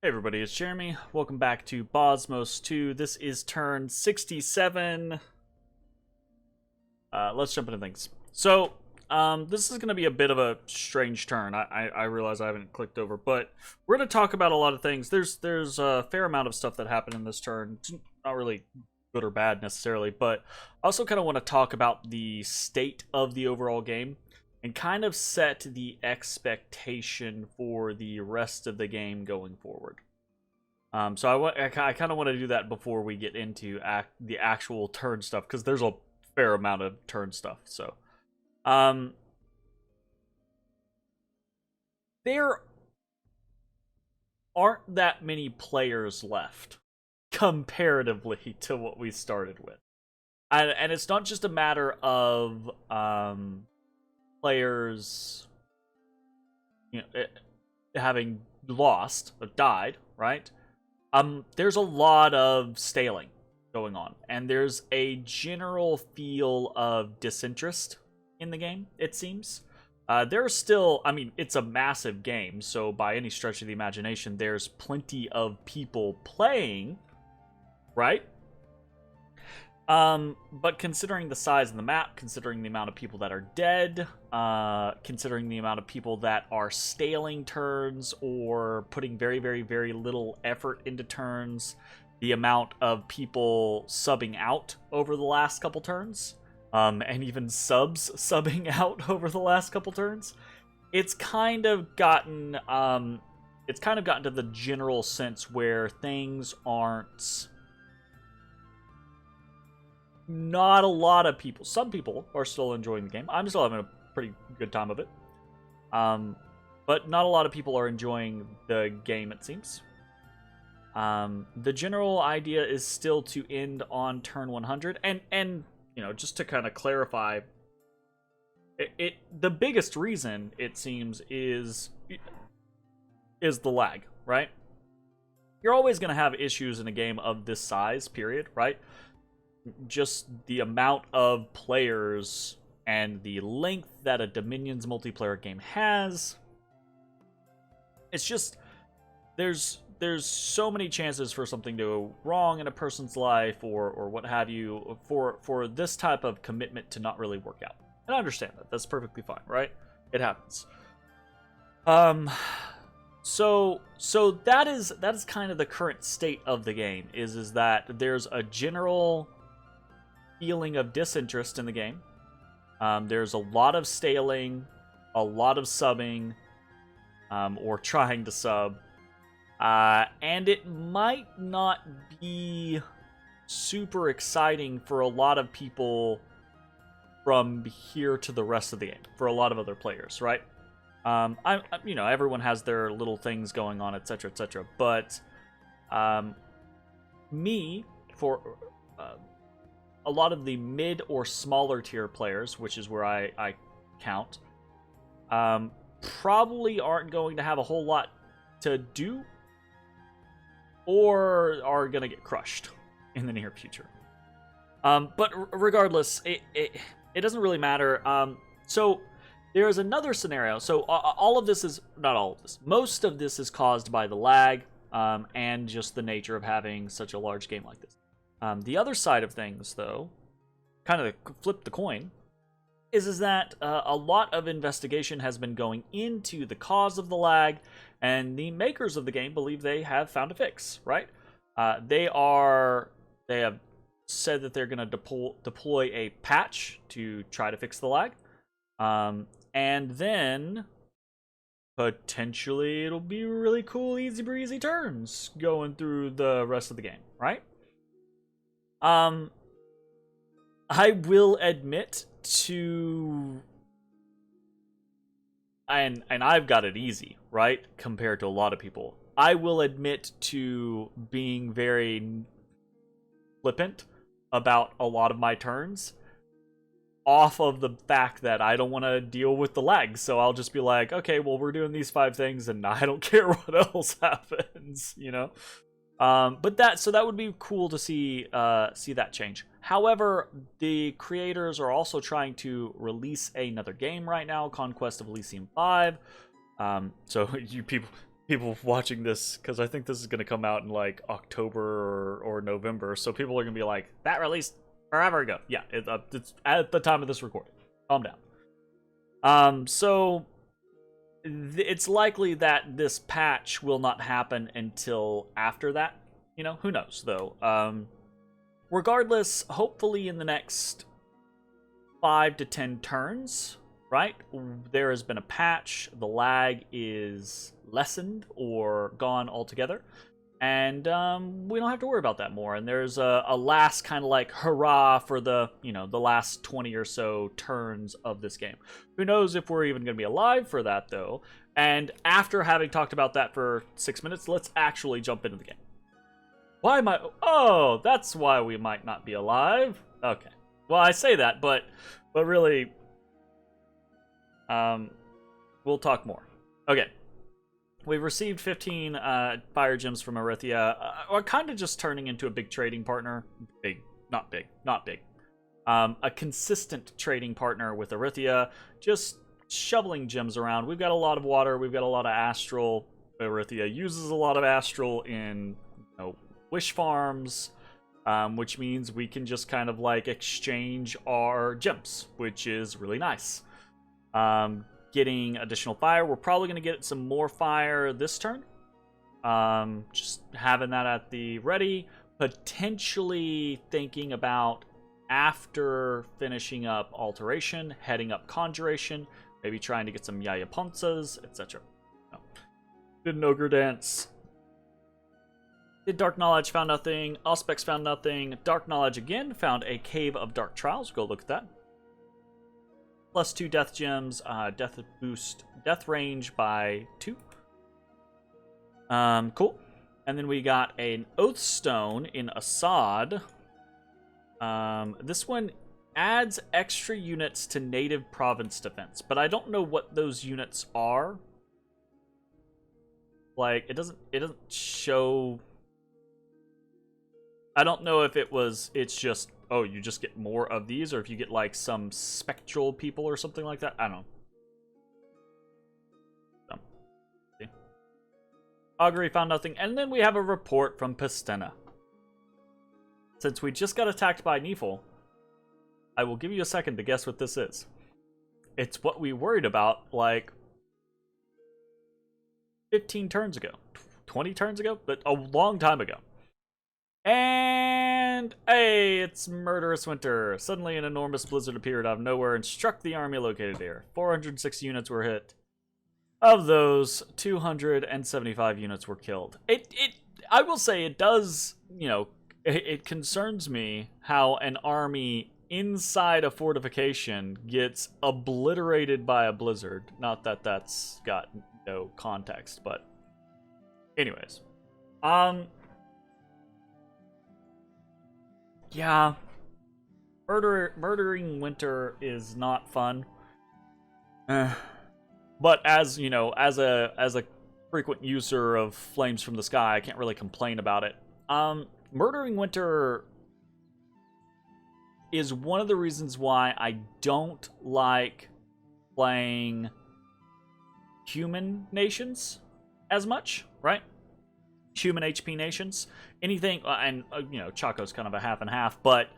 Hey everybody, it's Jeremy. Welcome back to Bozmos2. This is turn 67. Let's jump into things. So, this is going to be a bit of a strange turn. I realize I haven't clicked over, but we're going to talk about a lot of things. There's a fair amount of stuff that happened in this turn. It's not really good or bad necessarily, but I also kind of want to talk about the state of the overall game and kind of set the expectation for the rest of the game going forward. So I kind of want to do that before we get into the actual turn stuff, because there's a fair amount of turn stuff. So, there aren't that many players left comparatively to what we started with, and it's not just a matter of players, having lost or died, right? There's a lot of staling going on, and there's a general feel of disinterest in the game, it seems. There's still, I mean, it's a massive game, so by any stretch of the imagination, there's plenty of people playing, right? But considering the size of the map, considering the amount of people that are dead, considering the amount of people that are staling turns or putting very, very, very little effort into turns, the amount of people subbing out over the last couple turns, and even subbing out over the last couple turns, it's kind of gotten to the general sense where things aren't. Not a lot of people. Some people are still enjoying the game. I'm still having a pretty good time of it. But not a lot of people are enjoying the game, it seems. The general idea is still to end on turn 100. And just to kind of clarify, the biggest reason, it seems, is the lag, right? You're always going to have issues in a game of this size, period, right? Just the amount of players and the length that a Dominions multiplayer game has. It's just there's so many chances for something to go wrong in a person's life or what have you for this type of commitment to not really work out. And I understand that. That's perfectly fine, right? It happens. So that is kind of the current state of the game, is that there's a general feeling of disinterest in the game. There's a lot of staling, a lot of subbing, or trying to sub, and it might not be super exciting for a lot of people from here to the rest of the game, for a lot of other players, right? Everyone has their little things going on, etc., etc. But for a lot of the mid or smaller tier players, which is where I count, probably aren't going to have a whole lot to do or are going to get crushed in the near future. But regardless, it doesn't really matter. So there's another scenario. So all of this is, not all of this, most of this is caused by the lag and just the nature of having such a large game like this. The other side of things, though, kind of flip the coin, is that a lot of investigation has been going into the cause of the lag, and the makers of the game believe they have found a fix, right? They have said that they're going to deploy a patch to try to fix the lag, and then potentially it'll be really cool, easy breezy turns going through the rest of the game, right? I will admit to, and I've got it easy, right, compared to a lot of people. I will admit to being very flippant about a lot of my turns off of the fact that I don't want to deal with the lag. So I'll just be like, okay, well, we're doing these 5 things and I don't care what else happens, But that would be cool to see that change. However, the creators are also trying to release another game right now, Conquest of Elysium 5. So you people, people watching this, because I think this is going to come out in like October or November, so people are going to be like, that released forever ago. Yeah, it's at the time of this recording. Calm down. So it's likely that this patch will not happen until after that. You know, who knows though. Regardless, hopefully in the next 5 to 10 turns, right, there has been a patch, the lag is lessened or gone altogether, and we don't have to worry about that more. And there's a last kind of like hurrah for the, you know, the last 20 or so turns of this game. Who knows if we're even going to be alive for that though. And after having talked about that for 6 minutes, let's actually jump into the game. Why am I... Oh, that's why we might not be alive. Okay. Well, I say that, but really, we'll talk more. Okay. We've received 15 fire gems from Arythia. We're kind of just turning into a big trading partner. Not big. A consistent trading partner with Arythia. Just shoveling gems around. We've got a lot of water. We've got a lot of astral. Arythia uses a lot of astral in, you know, wish farms. Which means we can just kind of like exchange our gems, which is really nice. Getting additional fire. We're probably going to get some more fire this turn. Just having that at the ready. Potentially thinking about, after finishing up Alteration, heading up Conjuration. Maybe trying to get some Yayaponsas, etc. No. Did an Ogre Dance. Did Dark Knowledge, found nothing. Auspex found nothing. Dark Knowledge again, found a Cave of Dark Trials. Go look at that. +2 death gems, death boost, death range by 2. Cool. And then we got an Oath Stone in Assad. This one adds extra units to native province defense, but I don't know what those units are. Like, it doesn't show. I don't know if it's just, oh, you just get more of these, or if you get like some spectral people or something like that. I don't know. See. Augury found nothing, and then we have a report from Pistena. Since we just got attacked by Neefel, I will give you a second to guess what this is. It's what we worried about like 15 turns ago, 20 turns ago, but a long time ago. And hey, it's Murderous Winter. Suddenly an enormous blizzard appeared out of nowhere and struck the army located there. 406 units were hit. Of those, 275 units were killed. I will say it does, you know, it concerns me how an army inside a fortification gets obliterated by a blizzard. Not that that's got no context, but anyways. Yeah, murdering winter is not fun. But as you know, as a frequent user of Flames from the Sky, I can't really complain about it. Murdering winter is one of the reasons why I don't like playing human nations as much, right? Human HP nations. Anything, and you know, Chaco's kind of a half and half, but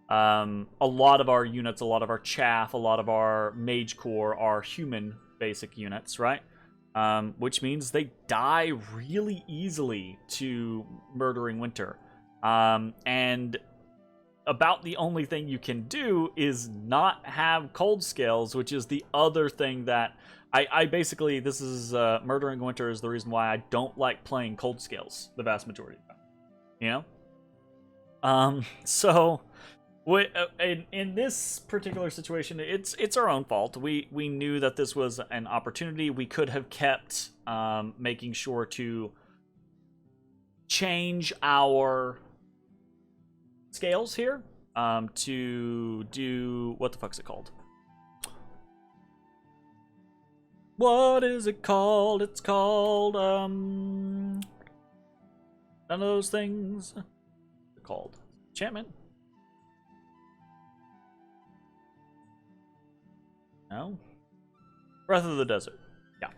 a lot of our units, a lot of our chaff, a lot of our mage core are human basic units, right? Which means they die really easily to Murdering Winter. And about the only thing you can do is not have cold scales, which is the other thing that I basically, this is Murdering Winter is the reason why I don't like playing cold scales the vast majority of the time. You know? So in this particular situation, it's our own fault. We knew that this was an opportunity. We could have kept making sure to change our scales here to do, what the fuck's it called? What is it called? It's called none of those things. They're called enchantment. No. Breath of the Desert. Yeah.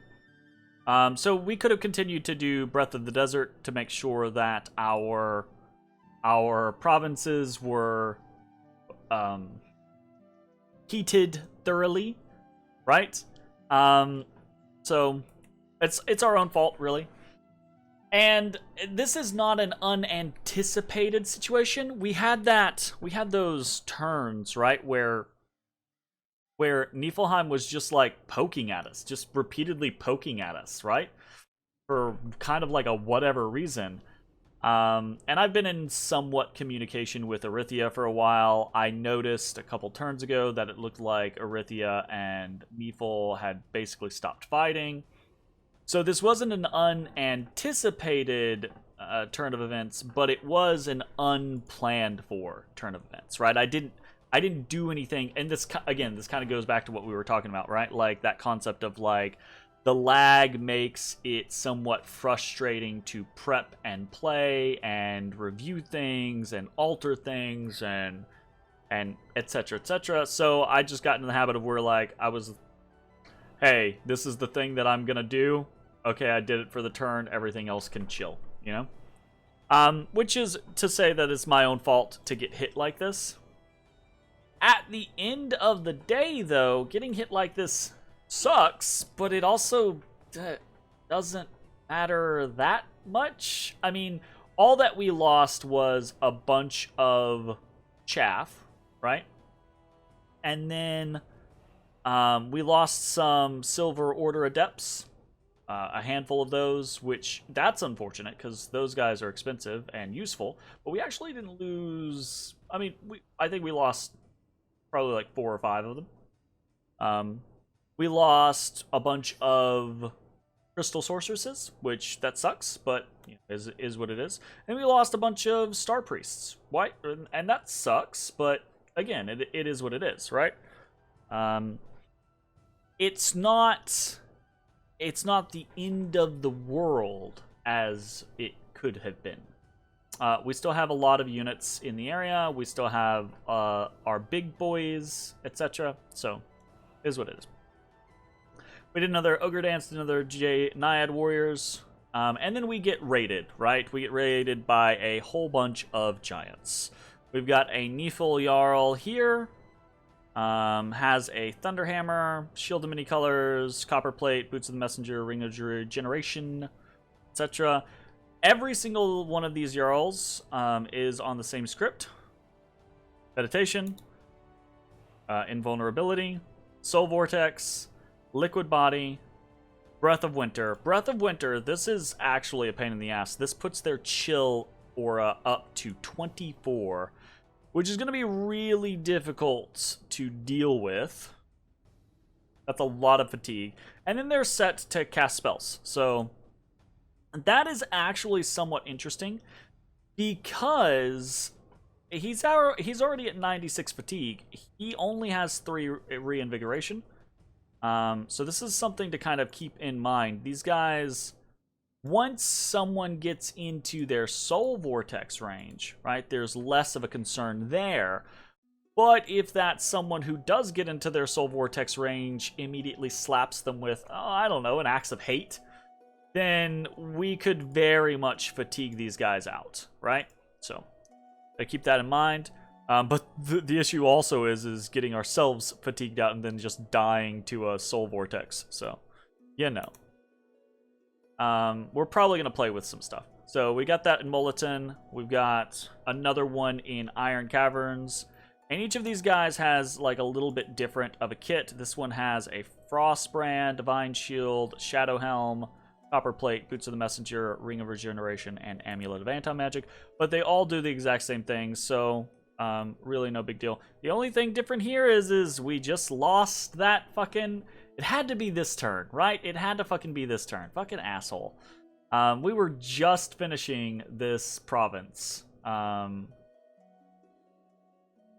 So we could have continued to do Breath of the Desert to make sure that our provinces were heated thoroughly, right? So it's our own fault, really. And this is not an unanticipated situation. We had those turns, right, where Niflheim was just like poking at us, just repeatedly poking at us, right? For kind of like a whatever reason. And I've been in somewhat communication with Erythia for a while. I noticed a couple turns ago that it looked like Erythia and Nifl had basically stopped fighting. So this wasn't an unanticipated turn of events, but it was an unplanned for turn of events, right? I didn't do anything, and this kind of goes back to what we were talking about, right? Like that concept of like the lag makes it somewhat frustrating to prep and play and review things and alter things and etc. etc. So I just got in the habit of where like hey, this is the thing that I'm gonna do. Okay, I did it for the turn. Everything else can chill, you know? Which is to say that it's my own fault to get hit like this. At the end of the day, though, getting hit like this sucks, but it also doesn't matter that much. I mean, all that we lost was a bunch of chaff, right? And then we lost some Silver Order Adepts. A handful of those, which that's unfortunate because those guys are expensive and useful. But we actually didn't lose. I mean, I think we lost probably like 4 or 5 of them. We lost a bunch of Crystal Sorceresses, which that sucks, but you know, is what it is. And we lost a bunch of Star Priests. Why? And that sucks, but again, it is what it is, right? It's not the end of the world as it could have been. We still have a lot of units in the area. We still have our big boys, etc. So, it is what it is. We did another Ogre Dance, another Naiad Warriors, and then we get raided, right? We get raided by a whole bunch of giants. We've got a Nifl Jarl here. Has a Thunderhammer, Shield of Many Colors, Copper Plate, Boots of the Messenger, Ring of Regeneration, etc. Every single one of these Jarls is on the same script. Meditation, Invulnerability, Soul Vortex, Liquid Body, Breath of Winter. Breath of Winter, this is actually a pain in the ass. This puts their chill aura up to 24, which is going to be really difficult to deal with. That's a lot of fatigue. And then they're set to cast spells. So that is actually somewhat interesting because he's already at 96 fatigue. He only has 3 reinvigoration. So this is something to kind of keep in mind. These guys, once someone gets into their Soul Vortex range, right, there's less of a concern there. But if that someone who does get into their Soul Vortex range immediately slaps them with, I don't know, an Axe of Hate, then we could very much fatigue these guys out, right? So, keep that in mind. But the issue also is getting ourselves fatigued out and then just dying to a Soul Vortex. So, you know. We're probably going to play with some stuff. So we got that in Moliton. We've got another one in Iron Caverns. And each of these guys has like a little bit different of a kit. This one has a Frostbrand, Divine Shield, Shadow Helm, Copper Plate, Boots of the Messenger, Ring of Regeneration, and Amulet of Anti-Magic. But they all do the exact same thing, so really no big deal. The only thing different here is we just lost that fucking... It had to be this turn, right? It had to fucking be this turn. Fucking asshole. We were just finishing this province.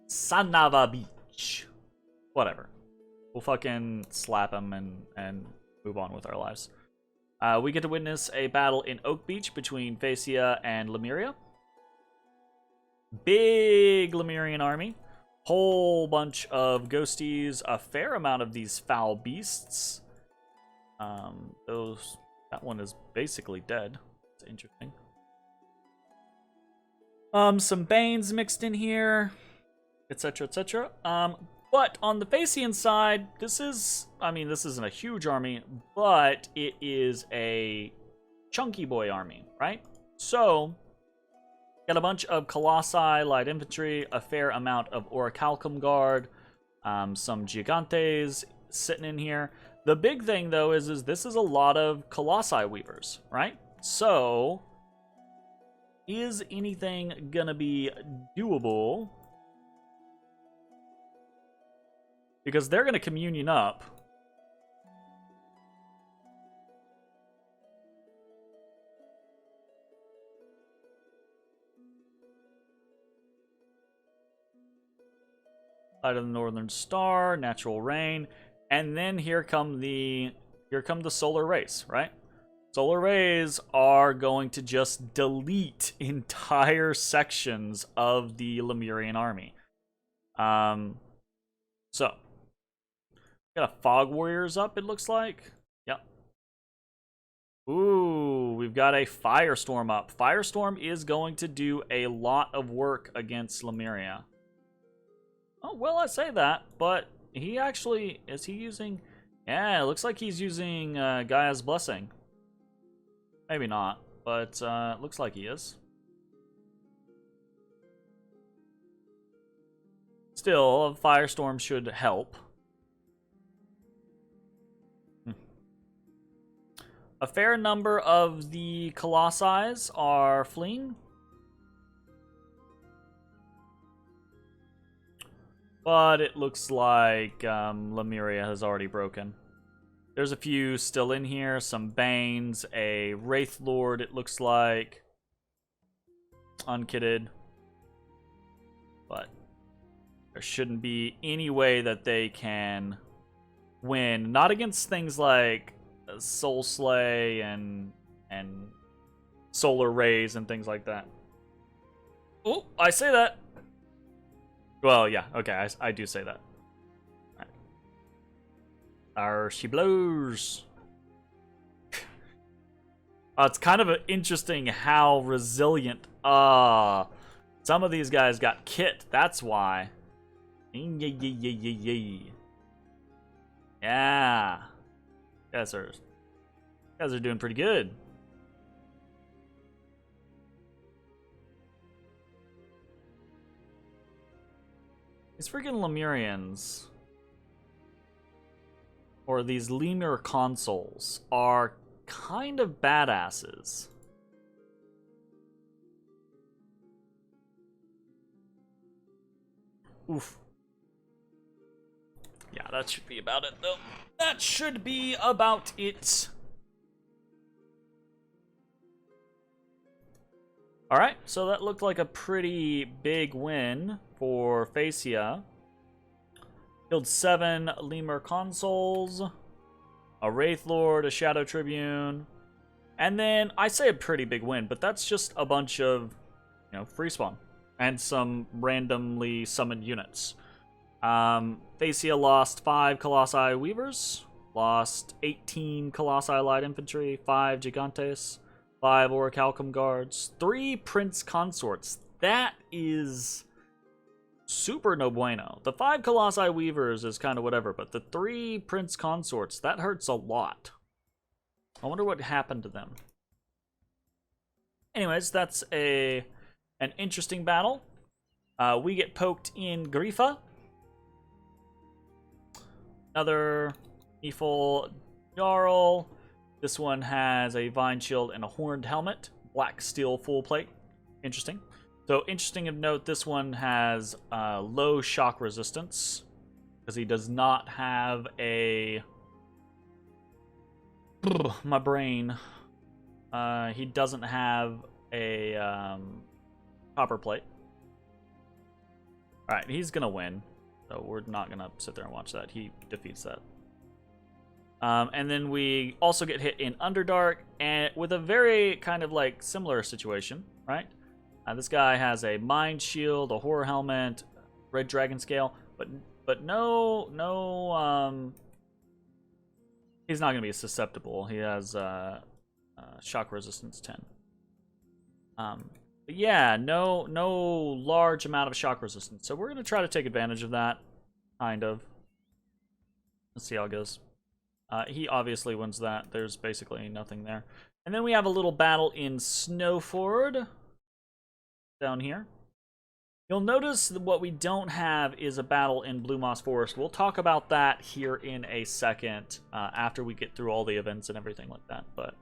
Sanava Beach. Whatever. We'll fucking slap him and move on with our lives. We get to witness a battle in Oak Beach between Phasia and Lemuria. Big Lemurian army. Whole bunch of ghosties. A fair amount of these foul beasts. Those That one is basically dead. It's interesting. Some Banes mixed in here, etc., etc. But on the Phacian side, this isn't a huge army, but it is a chunky boy army, right? So, got a bunch of Colossi, light infantry, a fair amount of Orichalcum Guard, some Gigantes sitting in here. The big thing, though, is this is a lot of Colossi Weavers, right? So, is anything gonna be doable? Because they're gonna communion up. Light of the Northern Star, Natural Rain, and then here come the solar rays, right? Solar rays are going to just delete entire sections of the Lemurian army. So got a Fog Warriors up, it looks like. Yep. Ooh, we've got a Firestorm up. Firestorm is going to do a lot of work against Lemuria. Oh, well, I say that, but he actually... Is he using... Yeah, it looks like he's using Gaia's Blessing. Maybe not, but it looks like he is. Still, a Firestorm should help. A fair number of the Colossi are fleeing. But it looks like Lemuria has already broken. There's a few still in here. Some Banes, a Wraith Lord, it looks like. Unkitted. But there shouldn't be any way that they can win. Not against things like Soul Slay and Solar Rays and things like that. Oh, I say that. Well, yeah, okay, I do say that. Right. There she blows. It's kind of interesting how resilient. Some of these guys got kit. That's why. Yeah. Guys are doing pretty good. These freaking Lemurians, or these Lemur consuls, are kind of badasses. Oof. Yeah, that should be about it, though. That should be about it. Alright, so that looked like a pretty big win for Phacia. Killed 7 Lemur consuls, a Wraith Lord, a Shadow Tribune, and then I say a pretty big win, but that's just a bunch of, free spawn and some randomly summoned units. Phacia lost 5 Colossi Weavers, lost 18 Colossi Light Infantry, 5 Gigantes, 5 Orichalcum Guards, 3 Prince Consorts. That is super no bueno. The 5 Colossi Weavers is kind of whatever, but the 3 Prince Consorts, that hurts a lot. I wonder what happened to them. Anyways, that's an interesting battle. We get poked in Grifa. Another Neefle Jarl. This one has a Vine Shield and a Horned Helmet. Black Steel Full Plate. Interesting. So, interesting of note, this one has low shock resistance. Because he does not have a... my brain. He doesn't have a copper plate. Alright, he's gonna win. So we're not gonna sit there and watch that. He defeats that. And then we also get hit in Underdark, and with a very kind of like similar situation, right? This guy has a Mind Shield, a Horror Helmet, Red Dragon Scale, but no, he's not gonna be susceptible. He has shock resistance 10. But yeah, no large amount of shock resistance. So we're gonna try to take advantage of that, kind of. Let's see how it goes. He obviously wins that. There's basically nothing there. And then we have a little battle in Snowford down here. You'll notice that what we don't have is a battle in Blue Moss Forest. We'll talk about that here in a second after we get through all the events and everything like that. But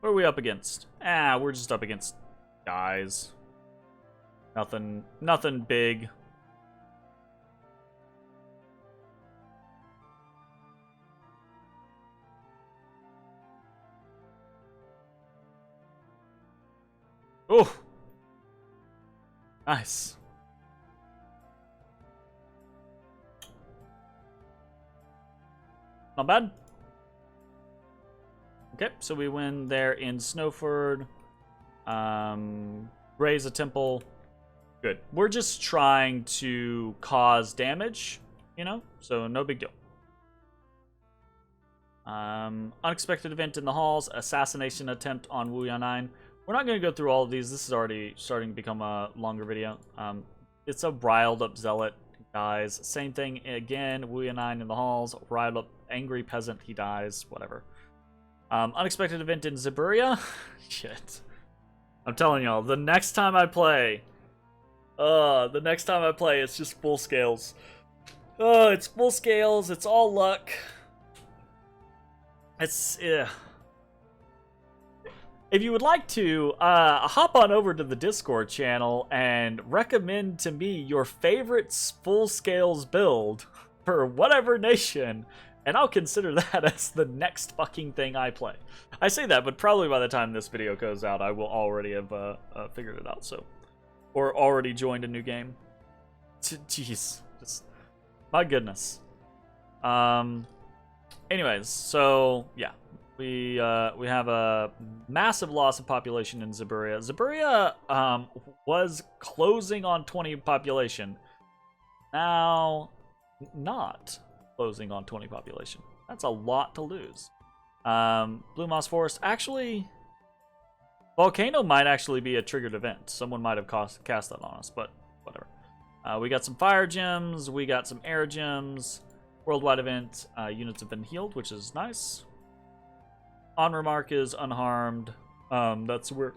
what are we up against? We're just up against guys. Nothing big. Oh, nice. Not bad. Okay, so we win there in Snowford. Raise a temple. Good. We're just trying to cause damage, you know? So no big deal. Unexpected event in the halls. Assassination attempt on Wuya 9. We're not going to go through all of these. This is already starting to become a longer video. It's a riled up zealot, dies. Same thing again. Wuya 9 in the halls. Riled up angry peasant. He dies. Whatever. Unexpected event in Zaburia. Shit. I'm telling y'all, the next time I play, it's just full scales. It's full scales. It's all luck. It's, If you would like to, hop on over to the Discord channel and recommend to me your favorite full scales build for whatever nation, and I'll consider that as the next fucking thing I play. I say that, but probably by the time this video goes out, I will already have figured it out, so. Or already joined a new game. Jeez. Just, my goodness. Anyways, so, yeah. We have a massive loss of population in Zaburia. Zaburia was closing on 20 population. Now, not closing on 20 population. That's a lot to lose. Blue Moss Forest. Actually, Volcano might actually be a triggered event. Someone might have cast that on us, but whatever. We got some fire gems. We got some air gems. Worldwide event. Units have been healed, which is nice. On remark is unharmed. That's where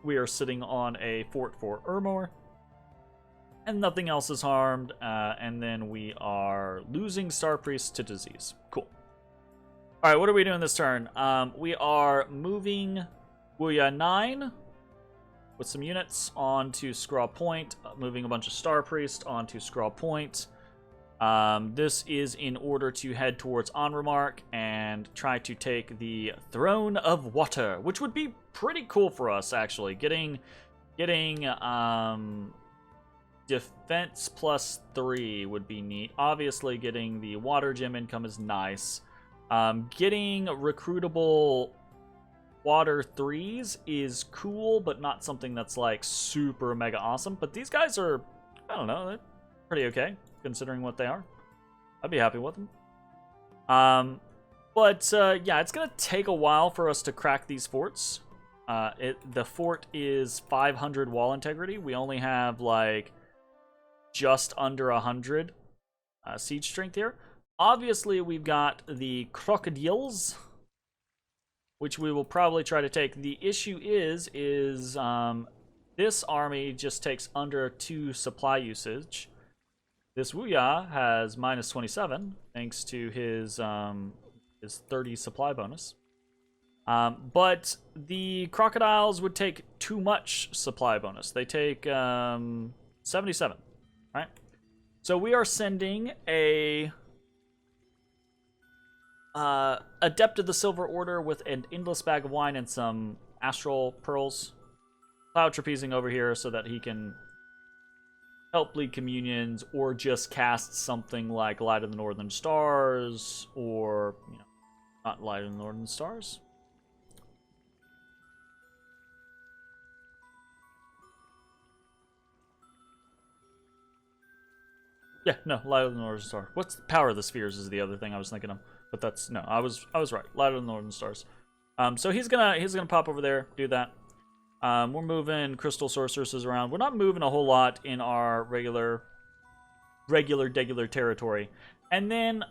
we are sitting on a fort for Ermor. And nothing else is harmed. And then we are losing Star Priest to disease. Cool. Alright, what are we doing this turn? We are moving Wuya 9 with some units onto Scraw Point. Moving a bunch of Star Priest onto Scraw Point. This is in order to head towards Onremark and try to take the Throne of Water, which would be pretty cool for us, actually. Getting defense plus 3 would be neat. Obviously, getting the water gem income is nice. Getting recruitable water 3s is cool, but not something that's like super mega awesome. But these guys are, I don't know, they're pretty okay, considering what they are. I'd be happy with them. Yeah, it's gonna take a while for us to crack these forts. The fort is 500 wall integrity. We only have like just under 100 siege strength here. Obviously, we've got the crocodiles, which we will probably try to take. The issue is this army just takes under 2 supply usage. This Wuya has minus 27, thanks to his 30 supply bonus. But the crocodiles would take too much supply bonus. They take 77, right? So we are sending a Adept of the Silver Order with an endless bag of wine and some astral pearls. Cloud trapezing over here so that he can help lead communions or just cast something like Light of the Northern Stars, or, you know, not Light of the Northern Stars. Yeah, no, Light of the Northern Star. What's the Power of the Spheres is the other thing I was thinking of. But that's, no, I was right. Light of the Northern Stars. So he's gonna pop over there, do that. We're moving crystal sorceresses around. We're not moving a whole lot in our regular territory. And then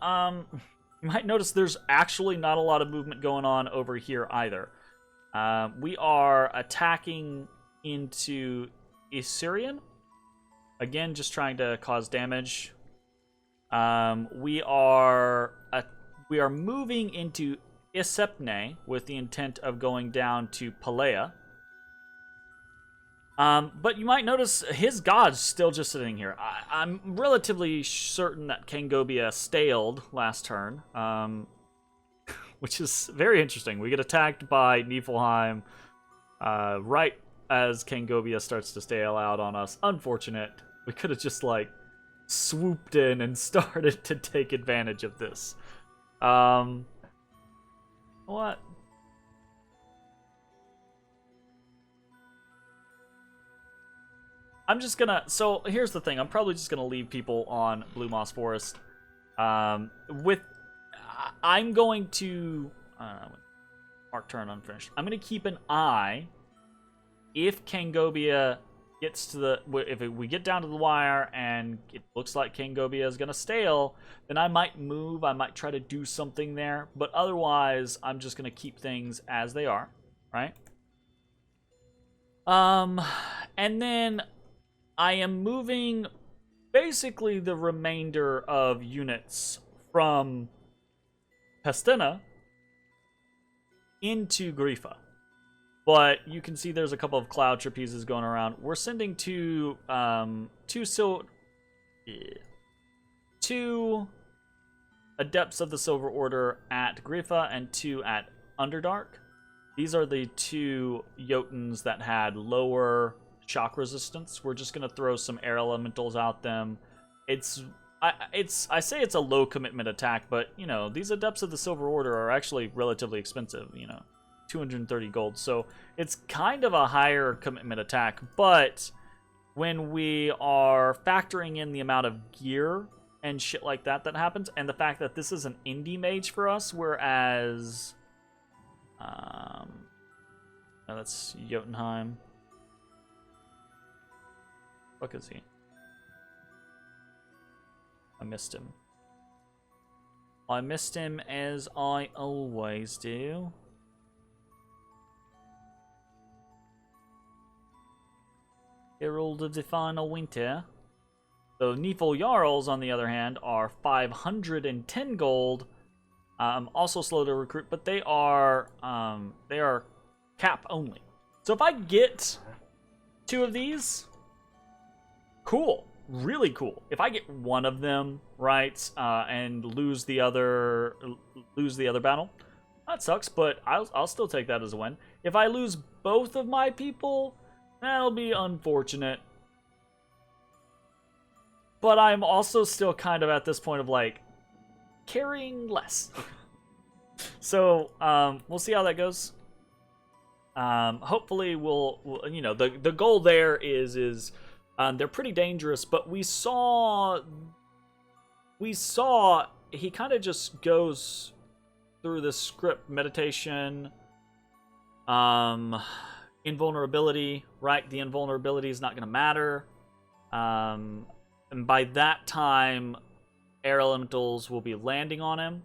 you might notice there's actually not a lot of movement going on over here either. We are attacking into Assyrian. Again, just trying to cause damage. We are moving into Isepne with the intent of going down to Palea. But you might notice his god's still just sitting here. I'm relatively certain that Kangobia staled last turn, which is very interesting. We get attacked by Niflheim right as Kangobia starts to stale out on us. Unfortunate. We could have just, like, swooped in and started to take advantage of this. What? I'm just gonna... So, here's the thing. I'm probably just gonna leave people on Blue Moss Forest. I'm going to... mark turn unfinished. I'm gonna keep an eye if Kangobia gets to the... If we get down to the wire and it looks like Kangobia is gonna stale, then I might move. I might try to do something there. But otherwise, I'm just gonna keep things as they are. Right? And then... I am moving basically the remainder of units from Pestina into Grifa. But you can see there's a couple of cloud trapezes going around. We're sending two Adepts of the Silver Order at Grifa and 2 at Underdark. These are the 2 Jotuns that had lower shock resistance. We're just gonna throw some air elementals out them. I say it's a low commitment attack, but you know, these Adepts of the Silver Order are actually relatively expensive, you know, 230 gold. So it's kind of a higher commitment attack, but when we are factoring in the amount of gear and shit like that happens, and the fact that this is an indie mage for us, whereas that's Jotunheim. Fuck is he? I missed him. I missed him as I always do. Herald of the Final Winter. So Nifl Jarls, on the other hand, are 510 gold. Also slow to recruit, but they are cap only. So if I get 2 of these, cool, really cool. If I get 1 of them right and lose the other battle, that sucks. But I'll still take that as a win. If I lose both of my people, that'll be unfortunate. But I'm also still kind of at this point of like carrying less. So we'll see how that goes. Hopefully we'll you know, the goal there is they're pretty dangerous, but we saw he kind of just goes through this script: meditation, invulnerability, right? The invulnerability is not going to matter. And by that time, air elementals will be landing on him.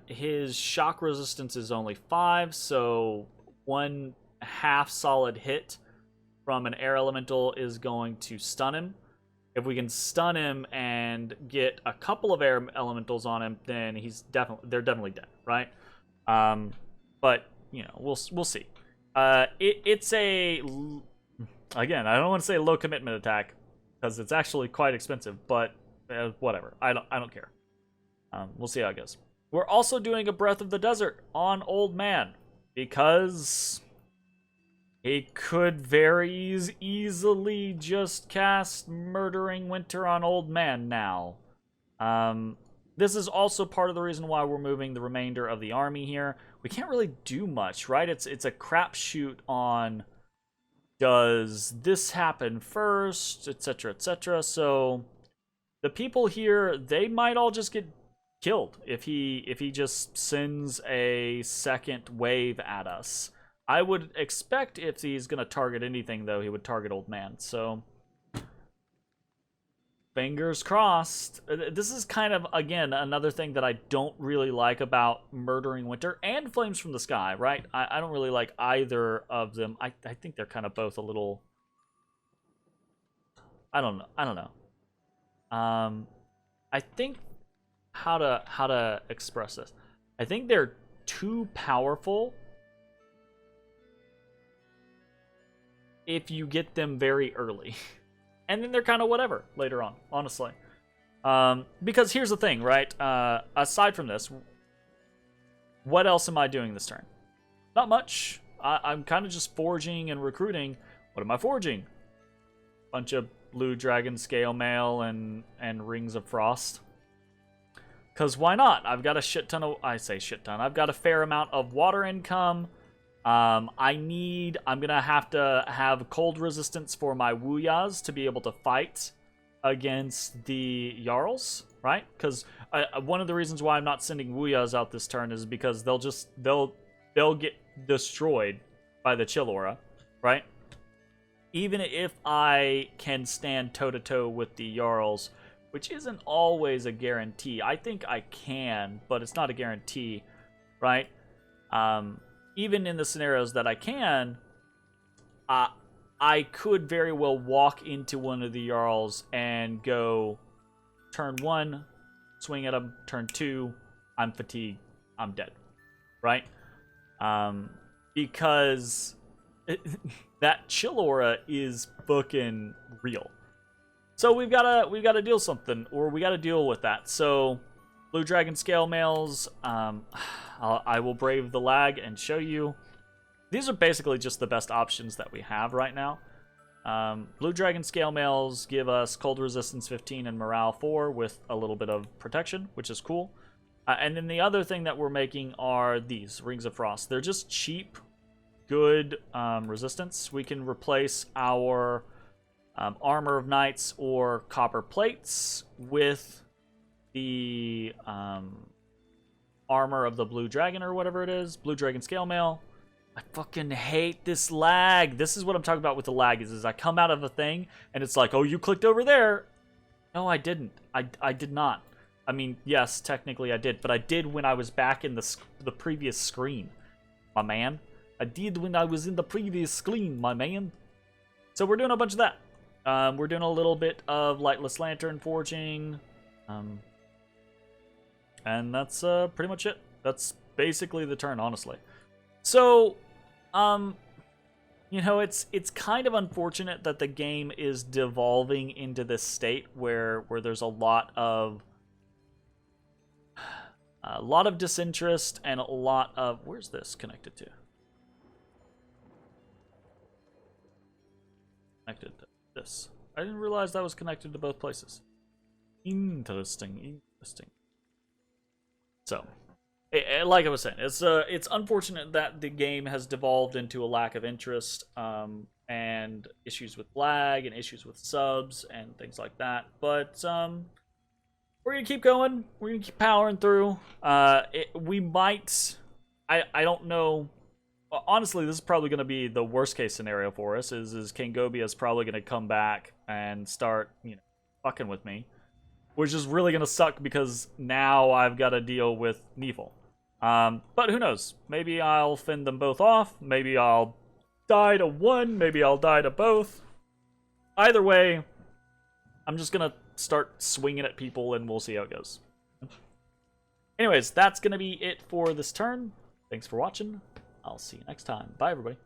His shock resistance is only 5, so 1 half solid hit from an air elemental is going to stun him. If we can stun him and get a couple of air elementals on him, then they're definitely dead, right? But you know, we'll see. It's again, I don't want to say low commitment attack because it's actually quite expensive, but whatever. I don't care. We'll see how it goes. We're also doing a Breath of the Desert on Old Man because he could very easily just cast Murdering Winter on Old Man now. This is also part of the reason why we're moving the remainder of the army here. We can't really do much, right? It's a crapshoot on does this happen first, etc., etc. So the people here, they might all just get killed if he just sends a second wave at us. I would expect if he's gonna target anything, though, he would target Old Man. So fingers crossed. This is kind of, again, another thing that I don't really like about Murdering Winter and Flames from the Sky, right? I don't really like either of them. I think they're kind of both a little... I don't know. I think how to express this. I think they're too powerful if you get them very early. And then they're kind of whatever later on, honestly. Because here's the thing, right? Aside from this, what else am I doing this turn? Not much. I'm kind of just forging and recruiting. What am I forging? Bunch of blue dragon scale mail and rings of frost. Because why not? I've got a shit ton of... I say shit ton. I've got a fair amount of water income. I'm gonna have to have cold resistance for my Wuyas to be able to fight against the Jarls, right? Because one of the reasons why I'm not sending Wuyas out this turn is because they'll get destroyed by the Chill Aura, right? Even if I can stand toe-to-toe with the Jarls, which isn't always a guarantee. I think I can, but it's not a guarantee, right? Even in the scenarios that I can, I could very well walk into one of the Jarls and go turn 1, swing at him, turn 2, I'm fatigued, I'm dead, right? Because that Chill Aura is fucking real. So we've gotta deal something, or we gotta deal with that. So Blue Dragon Scale Mails, I will brave the lag and show you. These are basically just the best options that we have right now. Blue Dragon Scale Mails give us cold resistance 15 and morale 4 with a little bit of protection, which is cool. And then the other thing that we're making are these Rings of Frost. They're just cheap, good resistance. We can replace our Armor of Knights or Copper Plates with the Armor of the Blue Dragon or whatever it is. Blue Dragon Scale Mail. I fucking hate this lag. This is what I'm talking about with the lag, is I come out of a thing and it's like, oh, you clicked over there. No, I didn't. I did not. I mean, yes, technically I did, but I did when I was back in the previous screen, my man. I did when I was in the previous screen, my man. So we're doing a bunch of that. We're doing a little bit of Lightless Lantern forging. And that's pretty much it. That's basically the turn, honestly. So, you know, it's kind of unfortunate that the game is devolving into this state where there's a lot of disinterest and a lot of... Where's this connected to? Connected to this. I didn't realize that was connected to both places. Interesting. So, like I was saying, it's unfortunate that the game has devolved into a lack of interest, and issues with lag and issues with subs and things like that. But we're gonna keep going. We're gonna keep powering through. We might. I don't know. Honestly, this is probably going to be the worst case scenario for us. Is Kangobia is probably going to come back and start, you know, fucking with me, which is really going to suck because now I've got to deal with Neevil. But who knows? Maybe I'll fend them both off. Maybe I'll die to one. Maybe I'll die to both. Either way, I'm just going to start swinging at people and we'll see how it goes. Anyways, that's going to be it for this turn. Thanks for watching. I'll see you next time. Bye, everybody.